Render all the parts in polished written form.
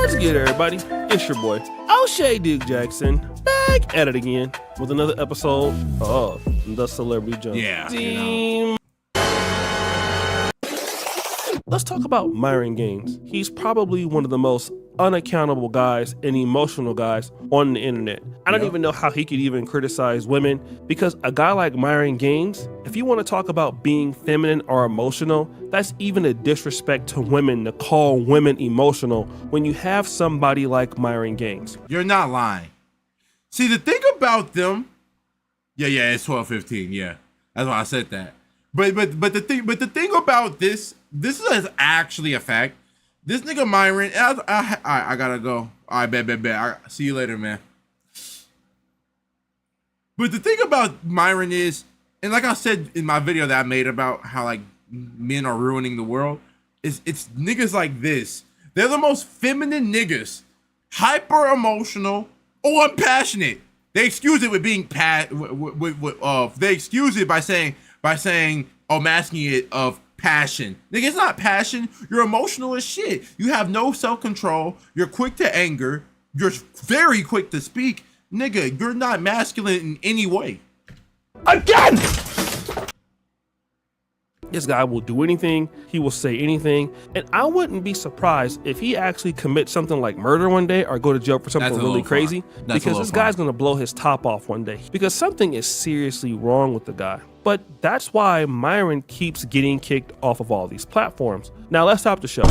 What's good, everybody? It's your boy, O'Shea Duke Jackson, back at it again with another episode of The Celebrity Jump. Yeah. Team. Let's talk about Myron Gaines. He's probably one of the most unaccountable guys and emotional guys on the internet. I don't even know how he could even criticize women, because a guy like Myron Gaines, if you want to talk about being feminine or emotional, that's even a disrespect to women to call women emotional when you have somebody like Myron Gaines. You're not lying. See, the thing about them, yeah, it's 12:15. Yeah, that's why I said that. But the thing about this is actually a fact. This nigga Myron, I gotta go. All right, bet. See you later, man. But the thing about Myron is, and like I said in my video that I made about how like men are ruining the world, it's niggas like this. They're the most feminine niggas, hyper emotional or passionate. They excuse it with being they excuse it by saying masking it of passion. Nigga, it's not passion. You're emotional as shit. You have no self-control. You're quick to anger. You're very quick to speak. Nigga, you're not masculine in any way. Again! This guy will do anything. He will say anything. And I wouldn't be surprised if he actually commits something like murder one day or go to jail for something really crazy. Because this guy's going to blow his top off one day. Because something is seriously wrong with the guy. But that's why Myron keeps getting kicked off of all these platforms. Now let's stop the show.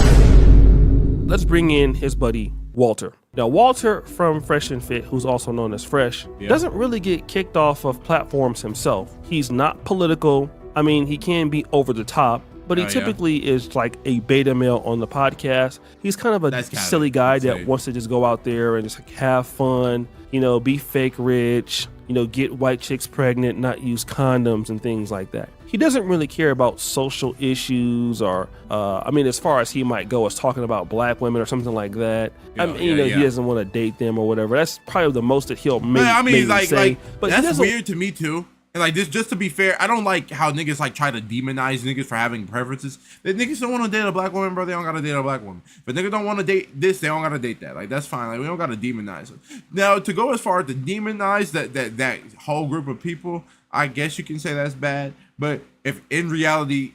Let's bring in his buddy, Walter. Now, Walter from Fresh and Fit, who's also known as Fresh, doesn't really get kicked off of platforms himself. He's not political. I mean, he can be over the top, but he typically is like a beta male on the podcast. He's kind of a silly guy that wants to just go out there and just like have fun, you know, be fake rich, you know, get white chicks pregnant, not use condoms and things like that. He doesn't really care about social issues or, I mean, as far as he might go as talking about black women or something like that. He doesn't want to date them or whatever. That's probably the most that he'll maybe say. But that's weird to me too. And like this, just to be fair, I don't like how niggas like try to demonize niggas for having preferences. If niggas don't want to date a black woman, bro, they don't gotta date a black woman. But niggas don't want to date this, they don't gotta date that. Like that's fine. Like we don't gotta demonize them. Now to go as far as to demonize that whole group of people, I guess you can say that's bad. But if in reality,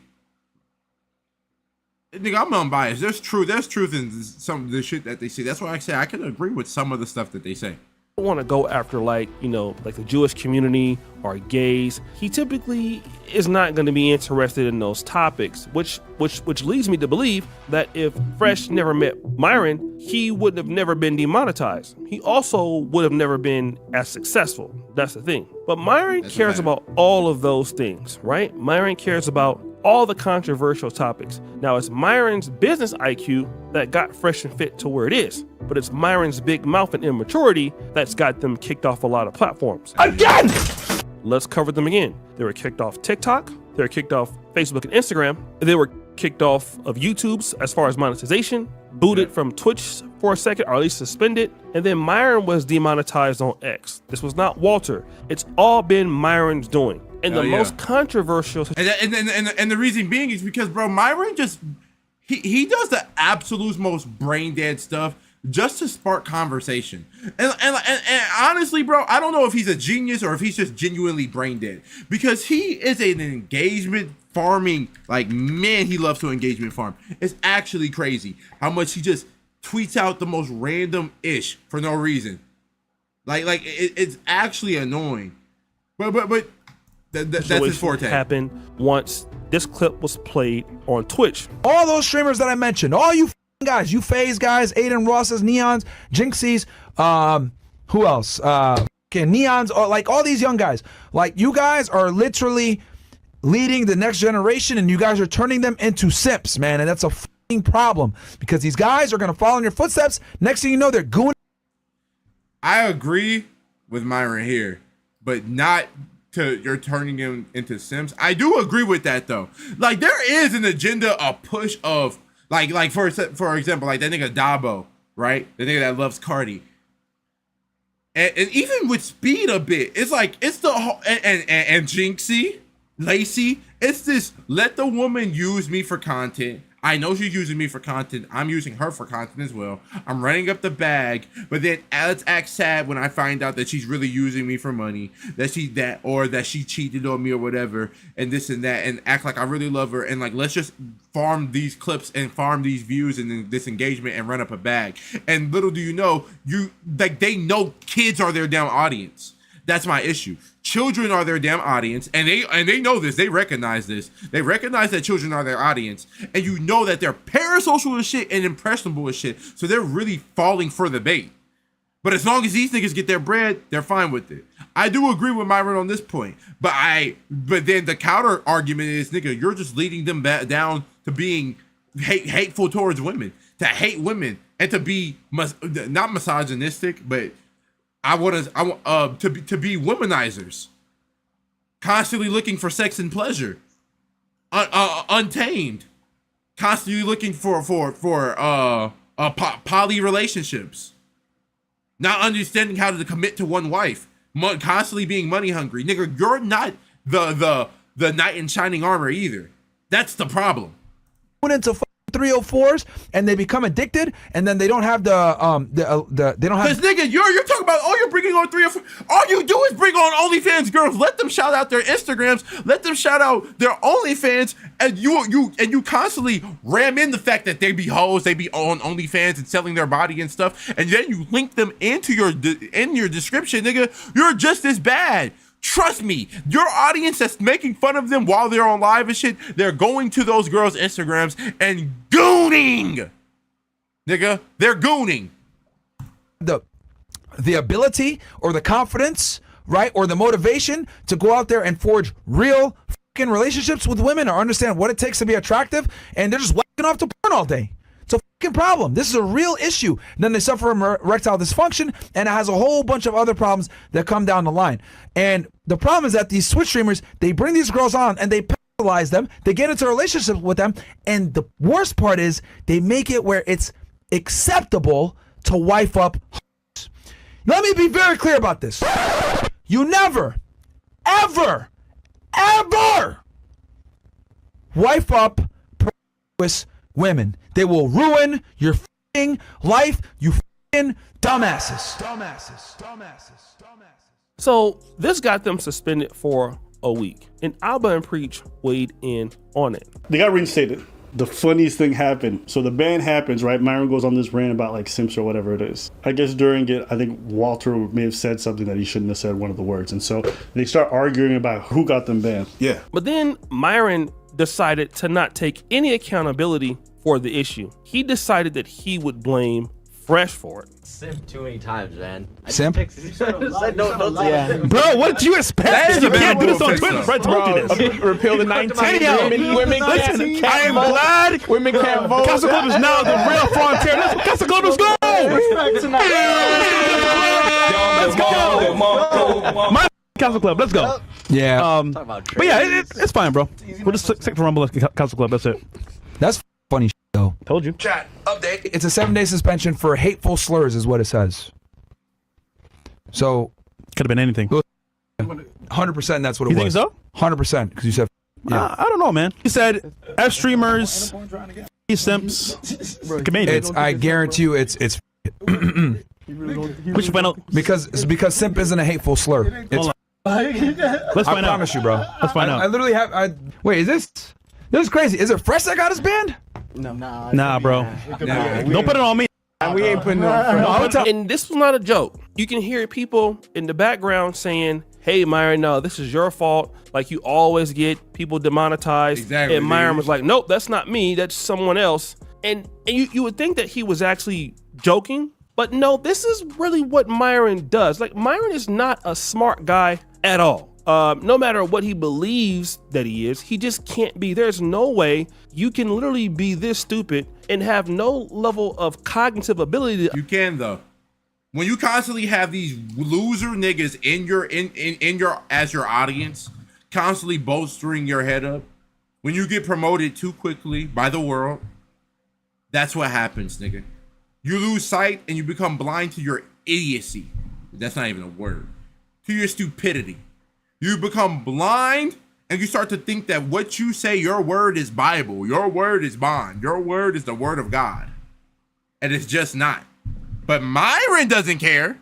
nigga, I'm unbiased. There's truth in some of the shit that they say. That's why I say I can agree with some of the stuff that they say. Want to go after like the Jewish community or gays. He typically is not going to be interested in those topics, which leads me to believe that if Fresh never met Myron, he would have never been demonetized. He also would have never been as successful. That's the thing. But Myron cares about all of those things, right? Myron cares about all the controversial topics. Now, it's Myron's business IQ that got Fresh and Fit to where it is, but it's Myron's big mouth and immaturity that's got them kicked off a lot of platforms. Again! Let's cover them again. They were kicked off TikTok, they were kicked off Facebook and Instagram, they were kicked off of YouTube's as far as monetization, booted from Twitch for a second, or at least suspended, and then Myron was demonetized on X. This was not Walter. It's all been Myron's doing. And the most controversial, and the reason being is because, bro, Myron just he does the absolute most brain dead stuff just to spark conversation. And honestly, bro, I don't know if he's a genius or if he's just genuinely brain dead, because he is an engagement farming, like, man, he loves to engagement farm. It's actually crazy how much he just tweets out the most random ish for no reason. It's actually annoying. But that's his forte. Happened once this clip was played on Twitch. All those streamers that I mentioned, all you guys, you FaZe guys, Aiden Ross's, Neons, Jinxies, who else? Neons, like all these young guys. Like, you guys are literally leading the next generation, and you guys are turning them into simps, man. And that's a f***ing problem, because these guys are gonna follow in your footsteps. Next thing you know, they're gooing. I agree with Myron here, but not to you're turning him into Sims. I do agree with that though. Like, there is an agenda, a push of like for example, like that nigga Dabo, right? The nigga that loves Cardi. And even with Speed a bit, it's like it's the whole and Jinxie, Lacey, it's this let the woman use me for content. I know she's using me for content. I'm using her for content as well. I'm running up the bag, but then let's act sad when I find out that she's really using me for money, that she cheated on me or whatever, and this and that, and act like I really love her, and like let's just farm these clips and farm these views and this engagement and run up a bag. And little do you know, they know kids are their damn audience. That's my issue. Children are their damn audience, and they know this. They recognize this. They recognize that children are their audience, and you know that they're parasocial as shit and impressionable as shit. So they're really falling for the bait. But as long as these niggas get their bread, they're fine with it. I do agree with Myron on this point, but then the counter argument is, nigga, you're just leading them back down to being hateful towards women, to hate women, and to be not misogynistic, but to be womanizers, constantly looking for sex and pleasure, untamed, constantly looking for poly relationships, not understanding how to commit to one wife, constantly being money hungry. Nigga, you're not the knight in shining armor either. That's the problem. Went into 304s and they become addicted, and then they don't have they don't have. Because nigga, you're talking about, oh, you're bringing on 304. All you do is bring on OnlyFans girls. Let them shout out their Instagrams. Let them shout out their OnlyFans, and you constantly ram in the fact that they be hoes, they be on OnlyFans and selling their body and stuff, and then you link them into your description, nigga. You're just as bad. Trust me, your audience that's making fun of them while they're on live and shit, they're going to those girls' Instagrams and gooning. Nigga, they're gooning. The ability or the confidence, right, or the motivation to go out there and forge real fucking relationships with women or understand what it takes to be attractive, and they're just whacking off to porn all day. It's a fucking problem. This is a real issue. And then they suffer from erectile dysfunction, and it has a whole bunch of other problems that come down the line. And the problem is that these Twitch streamers, they bring these girls on and they pedalize them, they get into relationships with them, and the worst part is they make it where it's acceptable to wife up. Let me be very clear about this. You never, ever, ever wife up promiscuous women. They will ruin your f***ing life, you f***ing dumbasses. So this got them suspended for a week, and Alba and Preach weighed in on it. They got reinstated. The funniest thing happened. So the ban happens, right? Myron goes on this rant about like simps or whatever it is. I guess during it, I think Walter may have said something that he shouldn't have said, one of the words. And so they start arguing about who got them banned. Yeah. But then Myron decided to not take any accountability for the issue. He decided that he would blame Fresh for it. Simp too many times, man. Simp? Yeah. Bro, what did you expect? You can't do this on Twitter. Fred told you this. Okay, repeal the 19. Women Listen, can't I am vote. glad Women can't vote. Castle Club is now the real frontier. Let's Castle Club, let's go! Let's go! My Castle Club, let's go. Yeah. But yeah, it's fine, bro. We'll just stick to Rumble at Castle Club. That's it. That's funny shit, though. Told you. Chat update. It's a 7-day suspension for hateful slurs is what it says. So Could have been anything. 100% that's what it You was. think so? 100% because you said I don't know, man. He said F streamers, simps, comedians. it's. I guarantee you, it's Which final? because simp isn't a hateful slur. It's, Let's I find out. promise you, bro. Let's find out. I literally have. Wait, is this? This is crazy. Is it Fresh that got us banned? Nah, bro. Don't put it on me. We ain't putting no. And this was not a joke. You can hear people in the background saying, "Hey, Myron, no, this is your fault. Like you always get people demonetized." Exactly. And Myron was like, "Nope, that's not me. That's someone else." And you would think that he was actually joking, but no, this is really what Myron does. Like Myron is not a smart guy at all. No matter what he believes that he is, he just can't be. There's no way you can literally be this stupid and have no level of cognitive ability. You can though. When you constantly have these loser niggas in your as your audience, constantly bolstering your head up, when you get promoted too quickly by the world, that's what happens, nigga. You lose sight and you become blind to your idiocy. That's not even a word. To your stupidity. You become blind and you start to think that what you say, your word is Bible, your word is bond, your word is the word of God. And it's just not. But Myron doesn't care.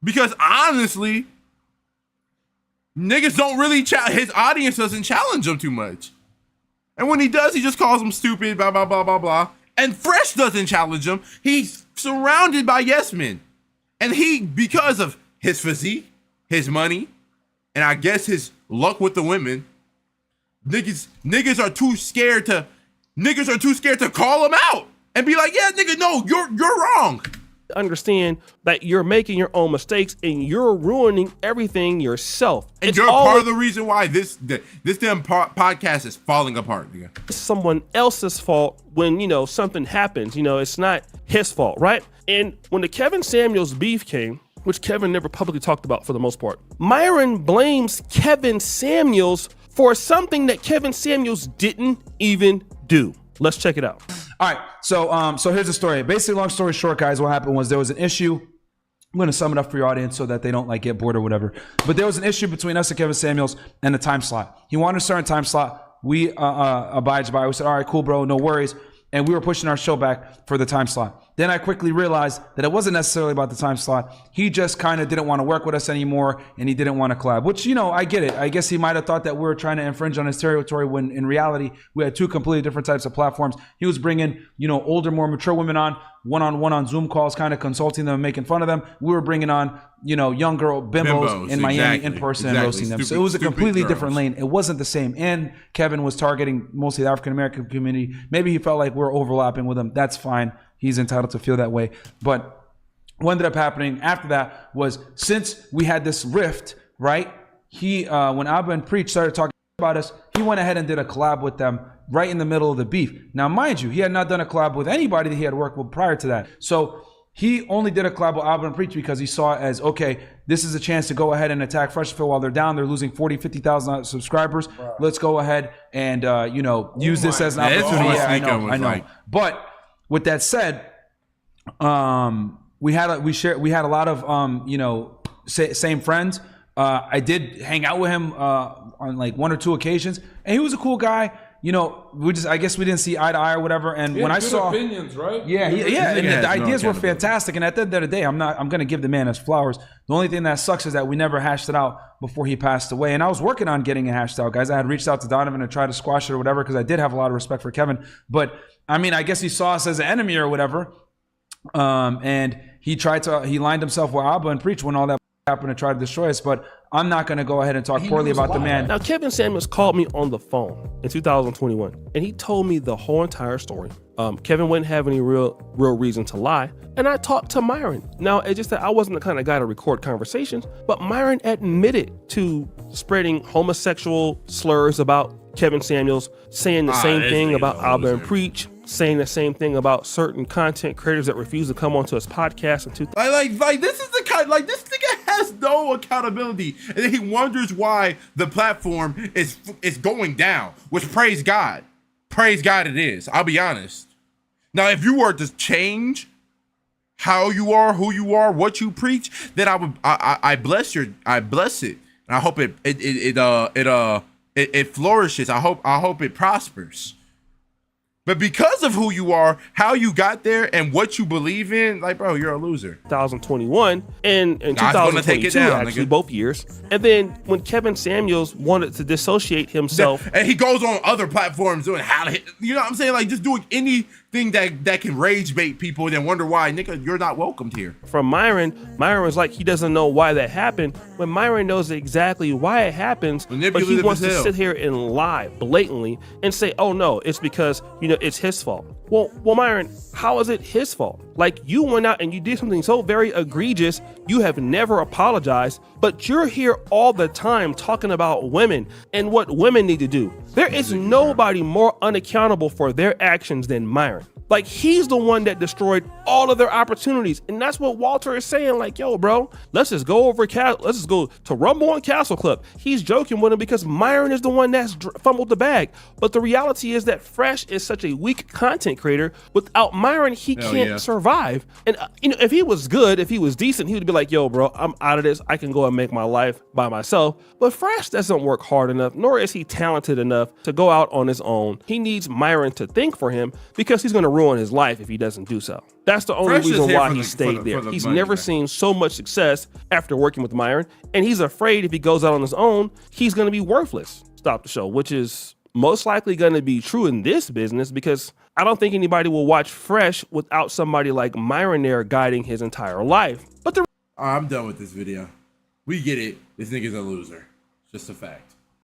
Because honestly, niggas don't really, his audience doesn't challenge him too much. And when he does, he just calls him stupid, blah, blah, blah, blah, blah. And Fresh doesn't challenge him. He's surrounded by yes men. And he, because of his physique, his money, and I guess his luck with the women, niggas are too scared to call him out and be like, yeah, nigga, no, you're wrong. Understand that you're making your own mistakes and you're ruining everything yourself. And it's you're part of the reason why this damn podcast is falling apart. Nigga. It's someone else's fault when, something happens. It's not his fault, right? And when the Kevin Samuels beef came, which Kevin never publicly talked about for the most part, Myron blames Kevin Samuels for something that Kevin Samuels didn't even do. Let's check it out. All right, so here's the story. Basically, long story short, guys, what happened was there was an issue. I'm going to sum it up for your audience so that they don't get bored or whatever. But there was an issue between us and Kevin Samuels and the time slot. He wanted a certain time slot. We abided by it. We said, all right, cool, bro, no worries. And we were pushing our show back for the time slot. Then I quickly realized that it wasn't necessarily about the time slot. He just kind of didn't want to work with us anymore, and he didn't want to collab, which, I get it. I guess he might have thought that we were trying to infringe on his territory when in reality, we had two completely different types of platforms. He was bringing, older, more mature women on, one-on-one on Zoom calls, kind of consulting them, making fun of them. We were bringing on, young girl bimbos in Miami in person and roasting them. So it was a completely different lane. It wasn't the same. And Kevin was targeting mostly the African-American community. Maybe he felt like we're overlapping with him. That's fine. He's entitled to feel that way. But what ended up happening after that was, since we had this rift, right? He, when Abba and Preach started talking about us, he went ahead and did a collab with them right in the middle of the beef. Now, mind you, he had not done a collab with anybody that he had worked with prior to that. So he only did a collab with Abba and Preach because he saw it as, okay, this is a chance to go ahead and attack Freshfield while they're down. They're losing 40, 50,000 subscribers. Wow. Let's go ahead and, use this as an opportunity. Yeah, I know. But with that said, we had a lot of same friends. I did hang out with him on like one or two occasions, and he was a cool guy. I guess we didn't see eye to eye or whatever. And when I saw opinions, right? Yeah, and the ideas were fantastic. And at the end of the day, I'm gonna give the man his flowers. The only thing that sucks is that we never hashed it out before he passed away. And I was working on getting it hashed out, guys. I had reached out to Donovan to try to squash it or whatever, because I did have a lot of respect for Kevin. But I mean, I guess he saw us as an enemy or whatever. And he lined himself with Abba and Preach when all that happened to try to destroy us. But I'm not going to go ahead and talk poorly about the man. Now, Kevin Samuels called me on the phone in 2021, and he told me the whole entire story. Kevin wouldn't have any real reason to lie, and I talked to Myron. Now, it's just that I wasn't the kind of guy to record conversations, but Myron admitted to spreading homosexual slurs about Kevin Samuels, saying the same thing about Abba and Preach, saying the same thing about certain content creators that refuse to come onto his podcast. Like this is the kind, like, this nigga has no accountability, and then he wonders why the platform is going down. Which, praise God it is. I'll be honest. Now, if you were to change how you are, who you are, what you preach, then I bless it, and I hope it flourishes. I hope it prospers. But because of who you are, how you got there, and what you believe in, like, bro, you're a loser. 2021 and 2022, actually, both years. And then when Kevin Samuels wanted to dissociate himself. And he goes on other platforms doing you know what I'm saying? Like, just doing anything that can rage bait people and then wonder why, nigga, you're not welcomed here. From Myron was like, he doesn't know why that happened, when Myron knows exactly why it happens, but he wants to sit here and lie blatantly and say, oh no, it's because, it's his fault. Well, Myron, how is it his fault? Like, you went out and you did something so very egregious, you have never apologized, but you're here all the time talking about women and what women need to do. There is nobody more unaccountable for their actions than Myron. Like, he's the one that destroyed all of their opportunities. And that's what Walter is saying. Like, yo, bro, let's just go to Rumble on Castle Club. He's joking with him because Myron is the one that's fumbled the bag. But the reality is that Fresh is such a weak content creator. Without Myron, he can't survive. survive. And you know, if he was good, if he was decent, he would be like, yo, bro, I'm out of this. I can go and make my life by myself. But Fresh doesn't work hard enough, nor is he talented enough to go out on his own. He needs Myron to think for him because he's going to ruin his life if he doesn't do so. That's the only reason why he stayed there. He's never seen so much success after working with Myron, and he's afraid if he goes out on his own, he's going to be worthless. Stop the show, which is most likely going to be true in this business because I don't think anybody will watch Fresh without somebody like Myron there guiding his entire life. But I'm done with this video. We get it. This nigga's a loser. It's just a fact.